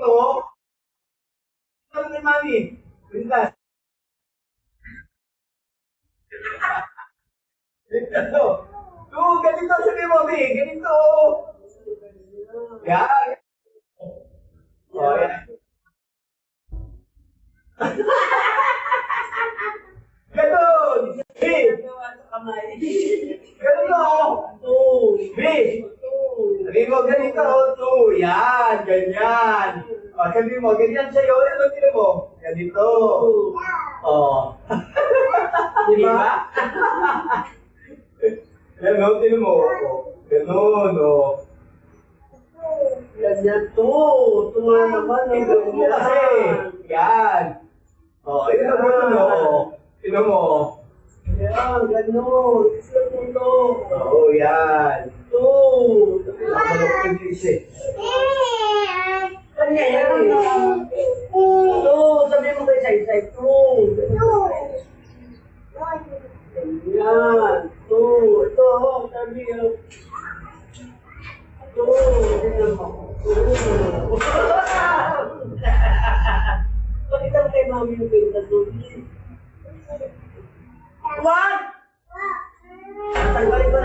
Oo. Sabi ni Mami, pintas. Ganito. Oo, ganito sabi mo, Mami. Ganito. Yan. Oh, yan. Ganon. B. Ganun o. B. Sabi mo, ganito o. Two. Yan. Ganyan. O, sabi mo, ganyan sa'yo. Ano tino mo? Ganito. O. Di ba? Ganon, tino mo. Ganon, o. Ganyan to. Ito nga naman. Ito mo kasi. Yan. O, yun ang gusto mo. Tino mo. Yan, ganun. Ito to. Oo, yan. Ito. Nakalok ko yung isa eh. Kanya yan. Ito. Sabi mo kayo sa ito. Yan. Ito. Ito. Sabi mo. Ito. Pakita mo kay mami yung pinta to. What? Tanggalin ko na.